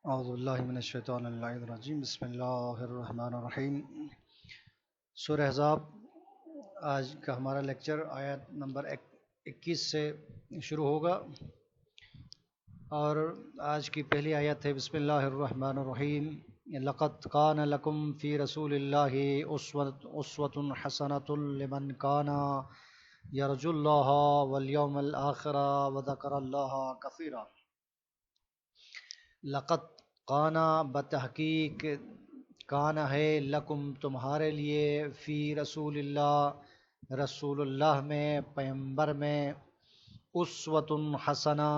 اعوذ باللہ من الشیطان اللعین الرجیم بسم اللہ الرحمن الرحیم۔ سورہ احزاب، آج کا ہمارا لیکچر آیت نمبر 21 سے شروع ہوگا، اور آج کی پہلی آیت ہے بسم اللہ الرحمن الرحیم۔ لقد کان لکم فی رسول اللہ اسوۃ حسنۃ لمن کان یرجو اللہ والیوم الآخر وذکر اللہ کثیرا۔ لقد کانا بتحقیق، کانا ہے، لکم تمہارے لیے، فی رسول اللہ رسول اللہ میں، پیغمبر میں، اسوۃ حسنہ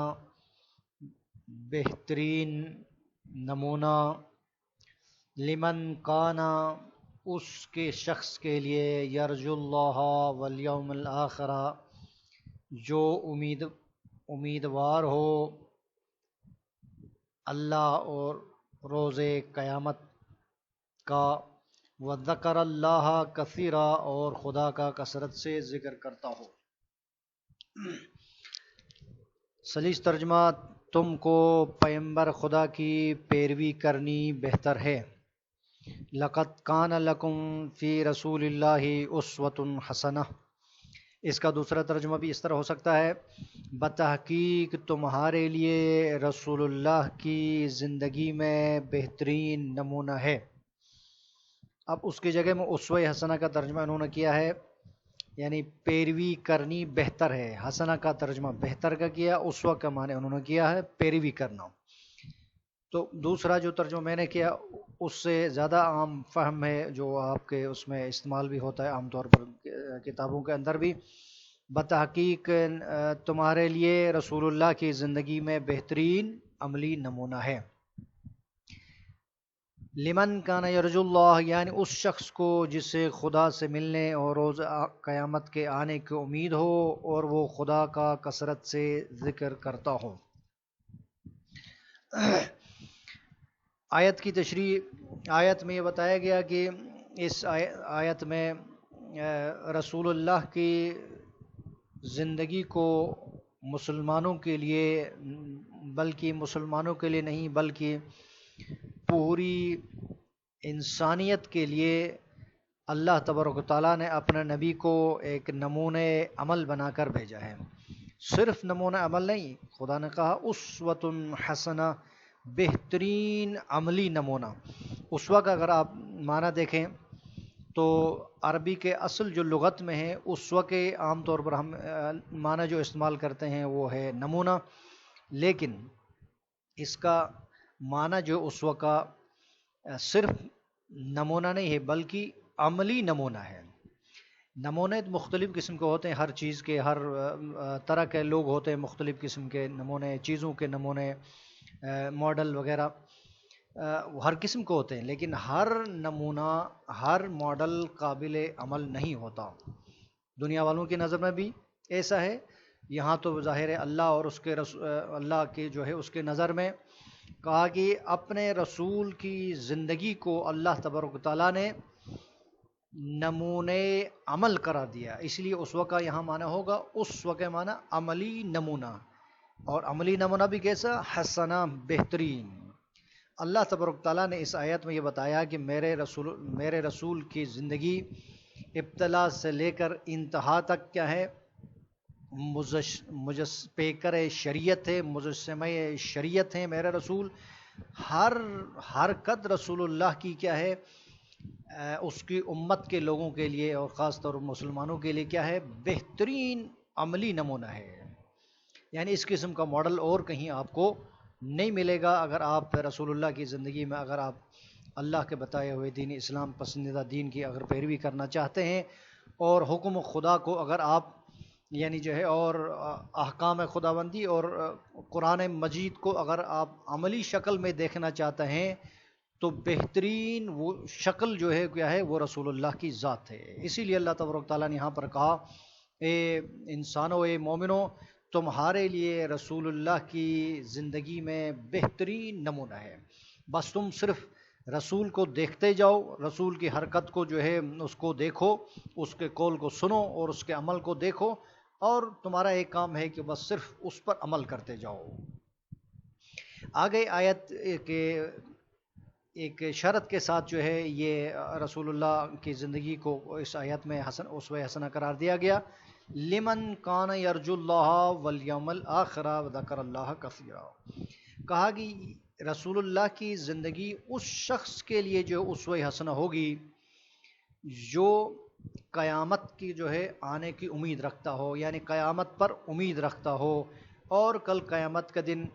بہترین نمونہ، لمن کانا اس کے شخص کے لیے، یرجو اللہ والیوم الآخر جو امیدوار ہو اللہ اور روز قیامت کا، وذکر اللہ کثیرا اور خدا کا کثرت سے ذکر کرتا ہو۔ سلیس ترجمہ: تم کو پیغمبر خدا کی پیروی کرنی بہتر ہے۔ لقد کان لکم فی رسول اللہ اسوۃ حسنہ، اس کا دوسرا ترجمہ بھی اس طرح ہو سکتا ہے: بتحقیق تمہارے لیے رسول اللہ کی زندگی میں بہترین نمونہ ہے۔ اب اس کی جگہ میں اسوہ حسنہ کا ترجمہ انہوں نے کیا ہے، یعنی پیروی کرنی بہتر ہے۔ حسنہ کا ترجمہ بہتر کا کیا، اسوہ کا معنی انہوں نے کیا ہے پیروی کرنا۔ تو دوسرا جو ترجمہ میں نے کیا اس سے زیادہ عام فہم ہے، جو آپ کے اس میں استعمال بھی ہوتا ہے عام طور پر کتابوں کے اندر بھی: بتحقیق تمہارے لیے رسول اللہ کی زندگی میں بہترین عملی نمونہ ہے۔ لمن کان یرجو اللہ، یعنی اس شخص کو جسے خدا سے ملنے اور روز قیامت کے آنے کی امید ہو اور وہ خدا کا کثرت سے ذکر کرتا ہو۔ آیت کی تشریح: آیت میں یہ بتایا گیا کہ اس آیت میں رسول اللہ کی زندگی کو مسلمانوں کے لیے، بلکہ مسلمانوں کے لیے نہیں بلکہ پوری انسانیت کے لیے اللہ تبارک و تعالیٰ نے اپنے نبی کو ایک نمونۂ عمل بنا کر بھیجا ہے۔ صرف نمونہ عمل نہیں، خدا نے کہا اسوۃ حسنہ، بہترین عملی نمونہ۔ اسوہ کا اگر آپ معنی دیکھیں تو عربی کے اصل جو لغت میں ہے، اسوہ کے عام طور پر ہم معنی جو استعمال کرتے ہیں وہ ہے نمونہ، لیکن اس کا معنی جو اسوہ کا صرف نمونہ نہیں ہے بلکہ عملی نمونہ ہے۔ نمونے مختلف قسم کے ہوتے ہیں، ہر چیز کے، ہر طرح کے لوگ ہوتے ہیں، مختلف قسم کے نمونے، چیزوں کے نمونے، ماڈل وغیرہ ہر قسم کے ہوتے ہیں، لیکن ہر نمونہ، ہر ماڈل قابل عمل نہیں ہوتا۔ دنیا والوں کی نظر میں بھی ایسا ہے، یہاں تو ظاہر ہے اللہ اور اس کے اللہ کے جو ہے اس کے نظر میں کہا کہ اپنے رسول کی زندگی کو اللہ تبارک و تعالیٰ نے نمونے عمل قرار دیا، اس لیے اسوہ کا یہاں معنی ہوگا، اسوہ کا معنی عملی نمونہ، اور عملی نمونہ بھی کیسا؟ حسنہ، بہترین۔ اللہ تبارک تعالیٰ نے اس آیت میں یہ بتایا کہ میرے رسول کی زندگی ابتدا سے لے کر انتہا تک کیا ہے؟ پیکر شریعت ہے، مجسمہ شریعت ہے میرے رسول۔ ہر حرکت رسول اللہ کی کیا ہے؟ اس کی امت کے لوگوں کے لیے اور خاص طور پر مسلمانوں کے لیے کیا ہے؟ بہترین عملی نمونہ ہے۔ یعنی اس قسم کا ماڈل اور کہیں آپ کو نہیں ملے گا۔ اگر آپ رسول اللہ کی زندگی میں، اگر آپ اللہ کے بتائے ہوئے دین اسلام، پسندیدہ دین کی اگر پیروی کرنا چاہتے ہیں، اور حکم خدا کو اگر آپ یعنی جو ہے اور احکام خداوندی اور قرآن مجید کو اگر آپ عملی شکل میں دیکھنا چاہتے ہیں، تو بہترین وہ شکل جو ہے کیا ہے؟ وہ رسول اللہ کی ذات ہے۔ اسی لیے اللہ تبارک تعالیٰ نے یہاں پر کہا: اے انسانوں، اے مومنوں، تمہارے لیے رسول اللہ کی زندگی میں بہترین نمونہ ہے۔ بس تم صرف رسول کو دیکھتے جاؤ، رسول کی حرکت کو جو ہے اس کو دیکھو، اس کے قول کو سنو اور اس کے عمل کو دیکھو، اور تمہارا ایک کام ہے کہ بس صرف اس پر عمل کرتے جاؤ۔ آگے آیت کے ایک شرط کے ساتھ جو ہے یہ رسول اللہ کی زندگی کو اس آیت میں اسوہ حسنہ قرار دیا گیا. لمن کان یرجو اللہ والیوم الآخر وذکر اللہ کثیرا. کہا کہ رسول اللہ کی زندگی اس شخص کے لیے جو اسوہ حسنہ ہوگی جو قیامت کی جو ہے آنے کی امید رکھتا ہو، یعنی قیامت پر امید رکھتا ہو اور کل قیامت کا دن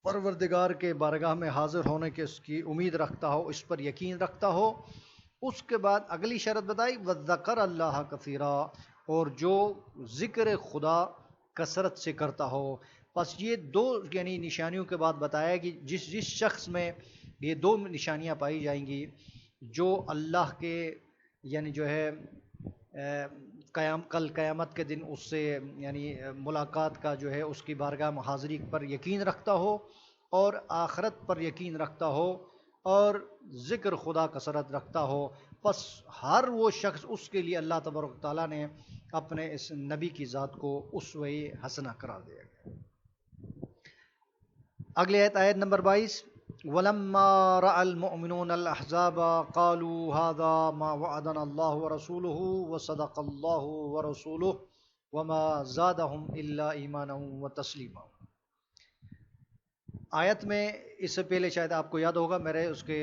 پروردگار کے بارگاہ میں حاضر ہونے کے اس کی امید رکھتا ہو، اس پر یقین رکھتا ہو. اس کے بعد اگلی شرط بتائی وذکر اللہ کثیرا، اور جو ذکر خدا کثرت سے کرتا ہو. بس یہ دو یعنی نشانیوں کے بعد بتایا کہ جس شخص میں یہ دو نشانیاں پائی جائیں گی، جو اللہ کے یعنی جو ہے کل قیامت کے دن اس سے یعنی ملاقات کا جو ہے اس کی بارگاہ میں حاضری پر یقین رکھتا ہو اور آخرت پر یقین رکھتا ہو اور ذکر خدا کثرت رکھتا ہو، پس ہر وہ شخص اس کے لیے اللہ تبارک و تعالیٰ نے اپنے اس نبی کی ذات کو اسوہ حسنہ قرار دیا گیا. اگلی آیت نمبر 22. وَلَمَّا رَأَى الْمُؤْمِنُونَ الْأَحْزَابَ قَالُوا هَذَا مَا وَعَدَنَا اللَّهُ وَرَسُولُهُ وَصَدَقَ اللَّهُ وَرَسُولُهُ وَمَا زَادَهُمْ إِلَّا إِيمَانًا وَتَسْلِيمًا. آیت میں اس سے پہلے شاید آپ کو یاد ہوگا میرے اس کے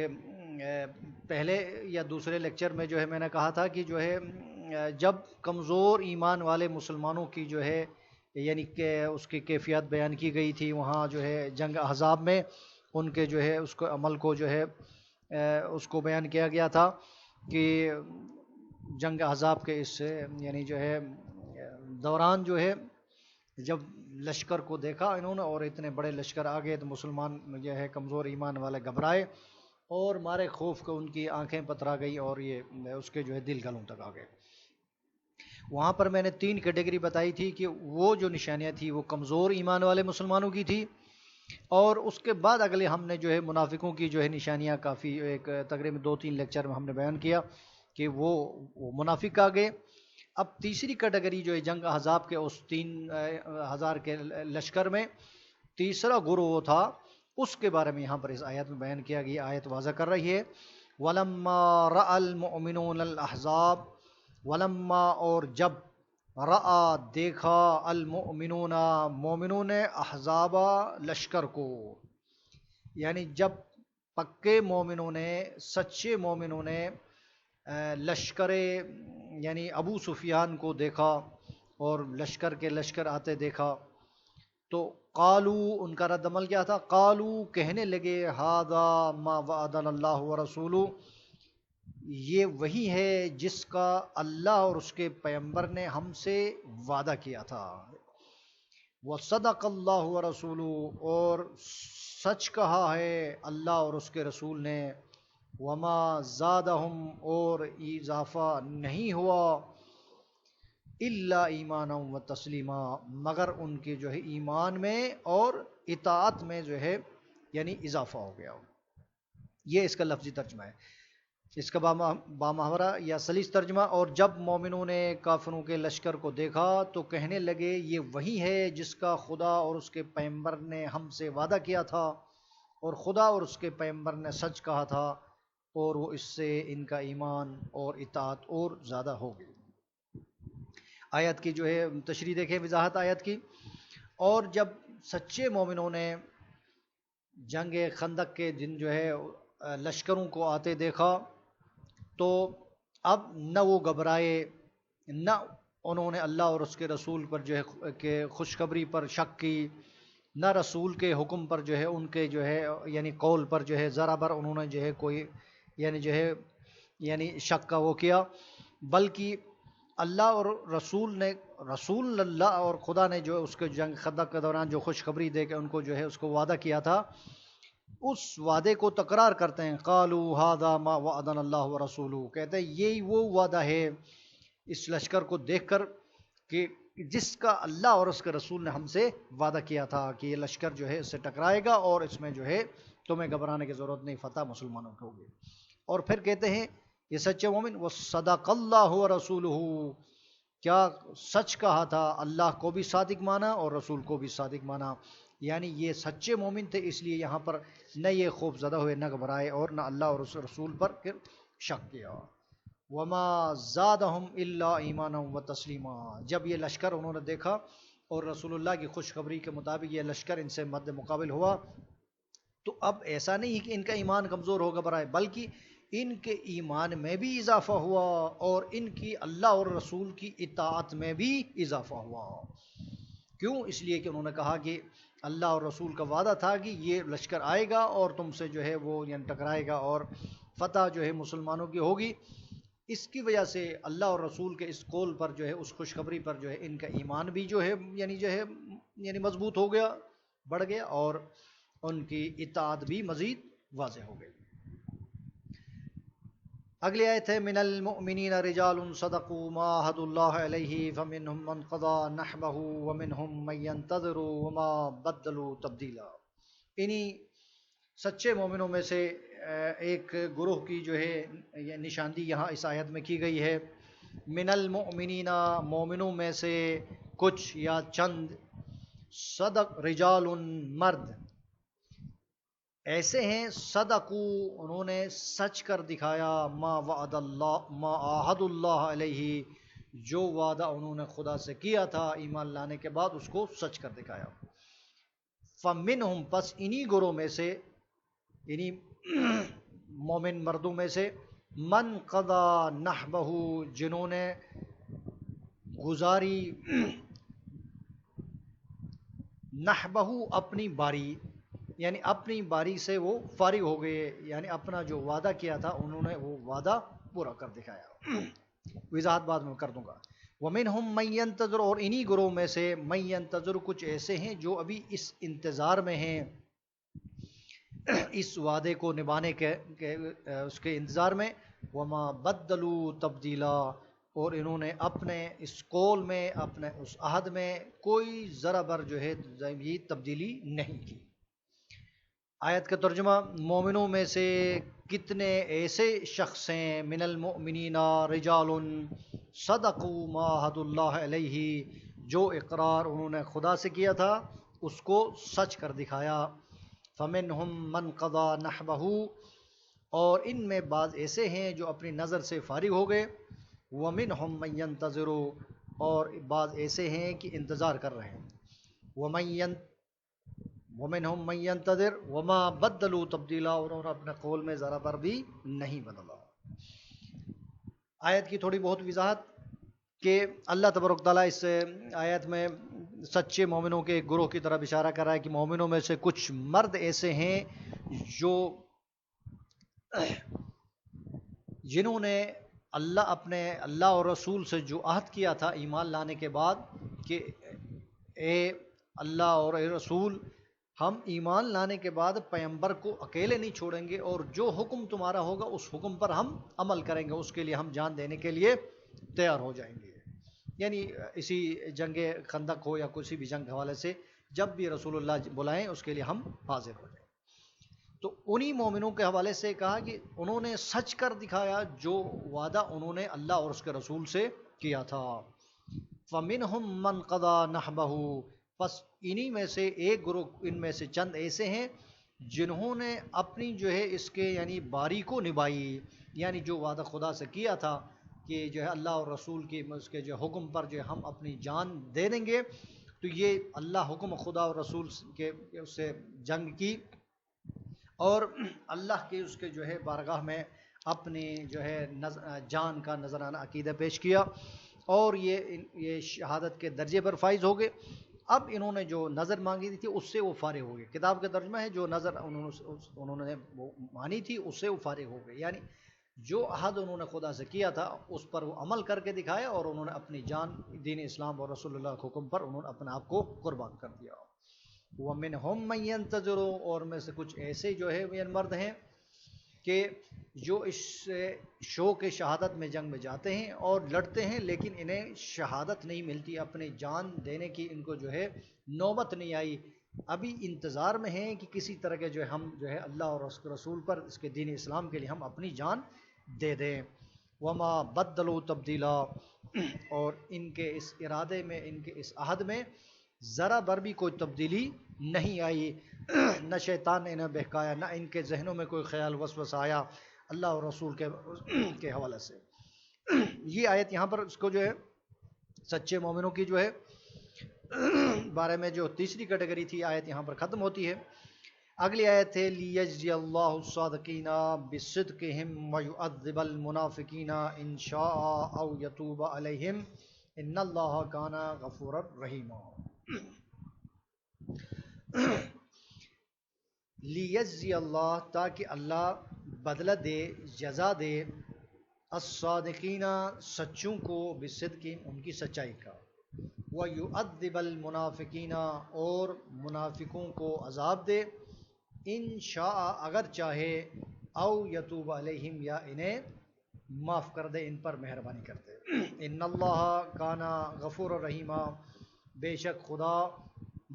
پہلے یا دوسرے لیکچر میں جو ہے میں نے کہا تھا کہ جو ہے جب کمزور ایمان والے مسلمانوں کی جو ہے یعنی کہ اس کی کیفیت بیان کی گئی تھی وہاں جو ہے جنگ احزاب میں، ان کے جو ہے اس کو عمل کو جو ہے اس کو بیان کیا گیا تھا کہ جنگ احزاب کے اس یعنی جو ہے دوران جو ہے جب لشکر کو دیکھا انہوں نے اور اتنے بڑے لشکر آ گئے تو مسلمان جو ہے کمزور ایمان والے گھبرائے اور مارے خوف کو ان کی آنکھیں پترا گئی اور یہ اس کے جو ہے دل گلوں تک آ گئے. وہاں پر میں نے 3 کیٹیگری بتائی تھی کہ وہ جو نشانیاں تھی وہ کمزور ایمان والے مسلمانوں کی تھی، اور اس کے بعد اگلے ہم نے جو ہے منافقوں کی جو ہے نشانیاں کافی ایک تقریباً 2-3 لیکچر میں ہم نے بیان کیا کہ وہ منافق آ گئے. اب تیسری کیٹیگری جو ہے جنگ احزاب کے اس 3000 کے لشکر میں تیسرا گروہ تھا، اس کے بارے میں یہاں پر اس آیت میں بیان کیا گیا. آیت واضح کر رہی ہے وَلَمَّا رَأَى الْمُؤْمِنُونَ الْأَحْزَابَ، ولما اور جب رأى دیکھا المؤمنون مومنوں نے احزاب لشکر کو، یعنی جب پکے مومنوں نے سچے مومنوں نے لشکر یعنی ابو سفیان کو دیکھا اور لشکر کے لشکر آتے دیکھا تو قالو ان کا رد عمل کیا تھا؟ قالو کہنے لگے ھذا ما وعدنا اللہ ورسولہ، یہ وہی ہے جس کا اللہ اور اس کے پیغمبر نے ہم سے وعدہ کیا تھا. وصدق اللہ ورسولہ، اور سچ کہا ہے اللہ اور اس کے رسول نے. وما زادہم، اور اضافہ نہیں ہوا الا ایمانا و تسلیما، مگر ان کے جو ہے ایمان میں اور اطاعت میں جو ہے یعنی اضافہ ہو گیا. یہ اس کا لفظی ترجمہ ہے. اس کا بامحورہ یا سلیس ترجمہ، اور جب مومنوں نے کافروں کے لشکر کو دیکھا تو کہنے لگے یہ وہی ہے جس کا خدا اور اس کے پیغمبر نے ہم سے وعدہ کیا تھا، اور خدا اور اس کے پیغمبر نے سچ کہا تھا، اور وہ اس سے ان کا ایمان اور اطاعت اور زیادہ ہو گئی. آیت کی جو ہے تشریح دیکھیں، وضاحت آیت کی. اور جب سچے مومنوں نے جنگ خندق کے دن جو ہے لشکروں کو آتے دیکھا تو اب نہ وہ گھبرائے، نہ انہوں نے اللہ اور اس کے رسول پر جو ہے کہ خوشخبری پر شک کی، نہ رسول کے حکم پر جو ہے ان کے جو ہے یعنی قول پر جو ہے ذرا بر انہوں نے جو ہے کوئی یعنی جو ہے یعنی شک کا وہ کیا، بلکہ اللہ اور رسول اللہ اور خدا نے جو اس کے جنگ خندق کے دوران جو خوشخبری دے کے ان کو جو ہے اس کو وعدہ کیا تھا، اس وعدے کو تکرار کرتے ہیں. قالوا ھذا ما وعدنا اللہ ورسولہ، کہتے ہیں یہی وہ وعدہ ہے اس لشکر کو دیکھ کر کہ جس کا اللہ اور اس کے رسول نے ہم سے وعدہ کیا تھا کہ یہ لشکر جو ہے اس سے ٹکرائے گا اور اس میں جو ہے تمہیں گھبرانے کی ضرورت نہیں، فتح مسلمانوں کو ہوگی. اور پھر کہتے ہیں یہ سچے مومن وصدق اللہ ورسولہ، کیا سچ کہا تھا، اللہ کو بھی صادق مانا اور رسول کو بھی صادق مانا. یعنی یہ سچے مومن تھے، اس لیے یہاں پر نہ یہ خوف زدہ ہوئے، نہ گھبرائے، اور نہ اللہ اور اس رسول پر پھر شک کیا۔ وما زادہم الا ایمانا و تسلیما، جب یہ لشکر انہوں نے دیکھا اور رسول اللہ کی خوشخبری کے مطابق یہ لشکر ان سے مد مقابل ہوا، تو اب ایسا نہیں کہ ان کا ایمان کمزور ہو گھبرائے، بلکہ ان کے ایمان میں بھی اضافہ ہوا اور ان کی اللہ اور رسول کی اطاعت میں بھی اضافہ ہوا۔ کیوں؟ اس لیے کہ انہوں نے کہا کہ اللہ اور رسول کا وعدہ تھا کہ یہ لشکر آئے گا اور تم سے جو ہے وہ یعنی ٹکرائے گا اور فتح جو ہے مسلمانوں کی ہوگی۔ اس کی وجہ سے اللہ اور رسول کے اس قول پر جو ہے، اس خوشخبری پر جو ہے ان کا ایمان بھی جو ہے یعنی مضبوط ہو گیا، بڑھ گیا، اور ان کی اطاعت بھی مزید واضح ہو گئی۔ اگلی آیت ہے من المؤمنین رجال صدقوا ما عاهدوا اللہ علیہ فمنهم من قضى نحبه ومنهم من ينتظر وما بدلوا تبدیلا۔ انہی سچے مومنوں میں سے ایک گروہ کی جو ہے یہ نشاندہی یہاں اس آیت میں کی گئی ہے۔ من المؤمنین، مومنوں میں سے کچھ یا چند، صدق رجال، مرد ایسے ہیں، صدقو انہوں نے سچ کر دکھایا، ما وعد اللہ، ما عاہد اللہ علیہ، جو وعدہ انہوں نے خدا سے کیا تھا ایمان لانے کے بعد اس کو سچ کر دکھایا۔ فمنہم، پس انہی گروہ میں سے، انہی مومن مردوں میں سے، من قضا نحبہ، جنہوں نے گزاری نحبہ اپنی باری، یعنی اپنی باری سے وہ فارغ ہو گئے، یعنی اپنا جو وعدہ کیا تھا انہوں نے وہ وعدہ پورا کر دکھایا۔ وضاحت بعد میں کر دوں گا۔ ومنہم من ینتظر، اور انہی گروہ میں سے من ینتظر، کچھ ایسے ہیں جو ابھی اس انتظار میں ہیں، اس وعدے کو نبھانے کے اس کے انتظار میں۔ وما بدلوا تبدیلا، اور انہوں نے اپنے اس قول میں، اپنے اس عہد میں کوئی ذرا بر جو ہے تبدیلی نہیں کی۔ آیت کا ترجمہ، مومنوں میں سے کتنے ایسے شخص ہیں، من المؤمنین رجال صدقوا ما عاہدوا اللہ علیہ، جو اقرار انہوں نے خدا سے کیا تھا اس کو سچ کر دکھایا۔ فمنہم من قضا نحبہ، اور ان میں بعض ایسے ہیں جو اپنی نظر سے فارغ ہو گئے۔ ومنہم من ینتظر، اور بعض ایسے ہیں کہ انتظار کر رہے ہیں۔ ومنہم من ینتظر وما بدلوا تبدیلا، اور انہوں نے اپنے قول میں ذرا پر بھی نہیں بدلا۔ آیت کی تھوڑی بہت وضاحت کہ اللہ تبارک تعالیٰ اس آیت میں سچے مومنوں کے ایک گروہ کی طرف اشارہ کر رہا ہے کہ مومنوں میں سے کچھ مرد ایسے ہیں جو جنہوں نے اپنے اللہ اور رسول سے جو عہد کیا تھا ایمان لانے کے بعد کہ اے اللہ اور اے رسول، ہم ایمان لانے کے بعد پیغمبر کو اکیلے نہیں چھوڑیں گے، اور جو حکم تمہارا ہوگا اس حکم پر ہم عمل کریں گے، اس کے لیے ہم جان دینے کے لیے تیار ہو جائیں گے۔ یعنی اسی جنگ خندق ہو یا کسی بھی جنگ حوالے سے، جب بھی رسول اللہ بلائیں اس کے لیے ہم حاضر ہو جائیں۔ تو انہی مومنوں کے حوالے سے کہا کہ انہوں نے سچ کر دکھایا جو وعدہ انہوں نے اللہ اور اس کے رسول سے کیا تھا۔ فمنہم من قضا نحبہ، پس انہی میں سے ایک گروہ، ان میں سے چند ایسے ہیں جنہوں نے اپنی جو ہے اس کے یعنی باری کو نبھائی، یعنی جو وعدہ خدا سے کیا تھا کہ جو ہے اللہ اور رسول کی اس کے جو حکم پر جو ہم اپنی جان دے دیں گے، تو یہ اللہ حکم خدا اور رسول کے اس سے جنگ کی اور اللہ کے اس کے جو ہے بارگاہ میں اپنی جو ہے جان کا نذرانہ عقیدہ پیش کیا، اور یہ شہادت کے درجے پر فائز ہو گئے۔ اب انہوں نے جو نظر مانگی تھی اس سے وہ فارغ ہو گئے۔ کتاب کا ترجمہ ہے جو نظر انہوں نے وہ مانی تھی اس سے وہ فارغ ہو گئے، یعنی جو عہد انہوں نے خدا سے کیا تھا اس پر وہ عمل کر کے دکھایا، اور انہوں نے اپنی جان دین اسلام اور رسول اللہ کے حکم پر انہوں نے اپنے آپ کو قربان کر دیا۔ وَمِنْهُمْ مَنْ يَنْتَظِرُ، اور میں سے کچھ ایسے جو ہے مرد ہیں کہ جو اس شوق شہادت میں جنگ میں جاتے ہیں اور لڑتے ہیں، لیکن انہیں شہادت نہیں ملتی، اپنی جان دینے کی ان کو جو ہے نوبت نہیں آئی، ابھی انتظار میں ہیں کہ کسی طرح کے جو ہے ہم جو ہے اللہ اور اس کے رسول پر، اس کے دین اسلام کے لیے ہم اپنی جان دے دیں۔ وما بدلوا تبدیلا، اور ان کے اس ارادے میں، ان کے اس عہد میں ذرا بر بھی کوئی تبدیلی نہیں آئی، نہ شیطان نے انہیں بہکایا، نہ ان کے ذہنوں میں کوئی خیال وسوسہ آیا اللہ اور رسول کے حوالے سے۔ یہ آیت یہاں پر اس کو جو ہے سچے مومنوں کی جو ہے بارے میں جو تیسری کیٹیگری تھی آیت یہاں پر ختم ہوتی ہے۔ اگلی آیت ہے لیجزی اللہ الصادقین بصدقہم ویعذب المنافقین ان شاء او یتوب علیہم ان اللہ کان غفورا رحیما۔ لیجزی اللہ، تاکہ اللہ بدلہ دے، جزا دے، الصادقین سچوں کو، بصدقہم ان کی سچائی کا، وَيُعَذِّبَ الْمُنَافِقِينَ اور منافقوں کو عذاب دے، ان شاء اگر چاہے، او یتوب علیہم یا انہیں معاف کر دے، ان پر مہربانی کر دے۔ ان اللہ کانا غفور الرحیمہ، بے شک خدا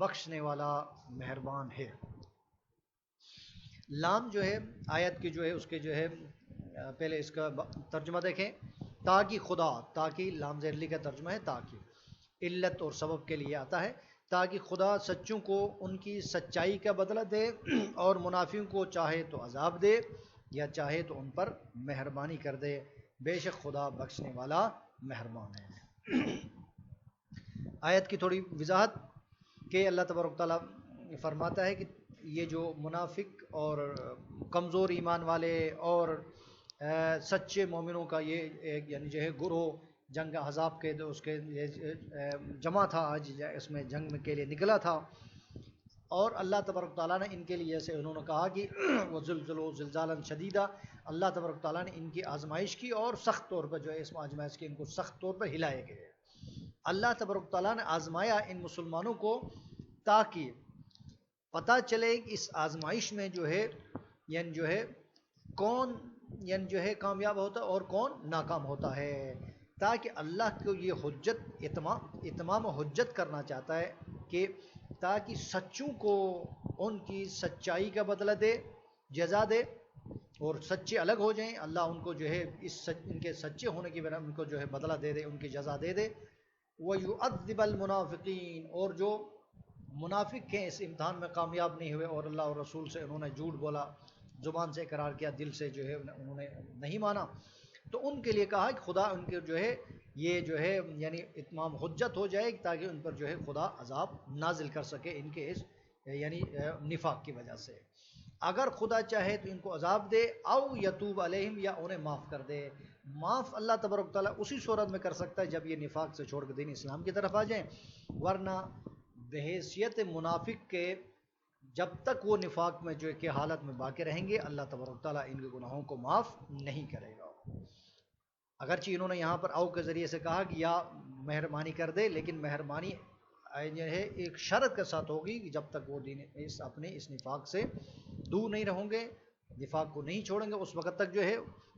بخشنے والا مہربان ہے۔ لام جو ہے آیت کی جو ہے اس کے جو ہے پہلے اس کا ترجمہ دیکھیں، تاکہ خدا، تاکہ لام زیر لی کا ترجمہ ہے تاکہ، علت اور سبب کے لیے آتا ہے، تاکہ خدا سچوں کو ان کی سچائی کا بدلہ دے اور منافقوں کو چاہے تو عذاب دے یا چاہے تو ان پر مہربانی کر دے، بے شک خدا بخشنے والا مہربان ہے۔ آیت کی تھوڑی وضاحت کہ اللہ تبارک تعالیٰ فرماتا ہے کہ یہ جو منافق اور کمزور ایمان والے اور سچے مومنوں کا یہ ایک یعنی جو ہے گروہ جنگ احزاب کے اس کے جمع تھا، آج اس میں جنگ کے لیے نکلا تھا، اور اللہ تبارک تعالیٰ نے ان کے لیے جیسے انہوں نے کہا کہ وہ زلزلو زلزالا شدیدہ، اللہ تبارک تعالیٰ نے ان کی آزمائش کی اور سخت طور پر جو ہے اس آزمائش کی ان کو سخت طور پر ہلائے گئے۔ اللہ تبارک تعالیٰ نے آزمایا ان مسلمانوں کو تاکہ پتہ چلے کہ اس آزمائش میں جو ہے یعنی جو ہے کون یعنی جو ہے کامیاب ہوتا ہے اور کون ناکام ہوتا ہے، تاکہ اللہ کو یہ حجت اتمام حجت کرنا چاہتا ہے کہ تاکہ سچوں کو ان کی سچائی کا بدلہ دے، جزا دے، اور سچے الگ ہو جائیں، اللہ ان کو جو ہے ان کے سچے ہونے کی وجہ ان کو جو ہے بدلہ دے دے، ان کی جزا دے دے۔ وَيُعَذِّبَ الْمُنَافِقِينَ اور جو منافق ہیں اس امتحان میں کامیاب نہیں ہوئے اور اللہ اور رسول سے انہوں نے جھوٹ بولا، زبان سے اقرار کیا، دل سے جو ہے انہوں نے نہیں مانا، تو ان کے لیے کہا کہ خدا ان کے جو ہے یہ جو ہے یعنی اتمام حجت ہو جائے تاکہ ان پر جو ہے خدا عذاب نازل کر سکے ان کے اس یعنی نفاق کی وجہ سے۔ اگر خدا چاہے تو ان کو عذاب دے، او یتوب علیہم یا انہیں معاف کر دے۔ معاف اللہ تبارک تعالیٰ اسی صورت میں کر سکتا ہے جب یہ نفاق سے چھوڑ کے دین اسلام کی طرف آ جائیں، ورنہ بحیثیت منافق کے جب تک وہ نفاق میں جو کہ حالت میں باقی رہیں گے اللہ تبارک تعالیٰ ان کے گناہوں کو معاف نہیں کرے گا۔ اگرچہ انہوں نے یہاں پر او کے ذریعے سے کہا کہ یا مہربانی کر دے، لیکن مہربانی جو ہے ایک شرط کے ساتھ ہوگی کہ جب تک وہ دین اپنے اس نفاق سے دور نہیں رہوں گے، نفاق کو نہیں چھوڑیں گے، اس وقت تک جو ہے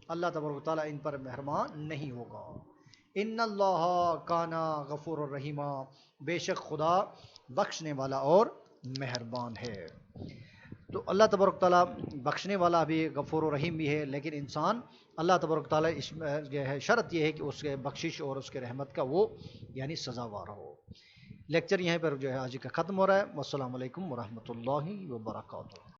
اللہ تبارک تعالیٰ ان پر مہربان نہیں ہوگا۔ ان اللہ کانا غفور الرحیمہ، بے شک خدا بخشنے والا اور مہربان ہے۔ تو اللہ تبارک تعالیٰ بخشنے والا بھی، غفور و رحیم بھی ہے، لیکن انسان اللہ تبارک تعالیٰ اس شرط یہ ہے کہ اس کے بخشش اور اس کے رحمت کا وہ یعنی سزاوار ہو۔ لیکچر یہیں پر جو ہے آج کا ختم ہو رہا ہے۔ والسلام علیکم ورحمۃ اللہ وبرکاتہ۔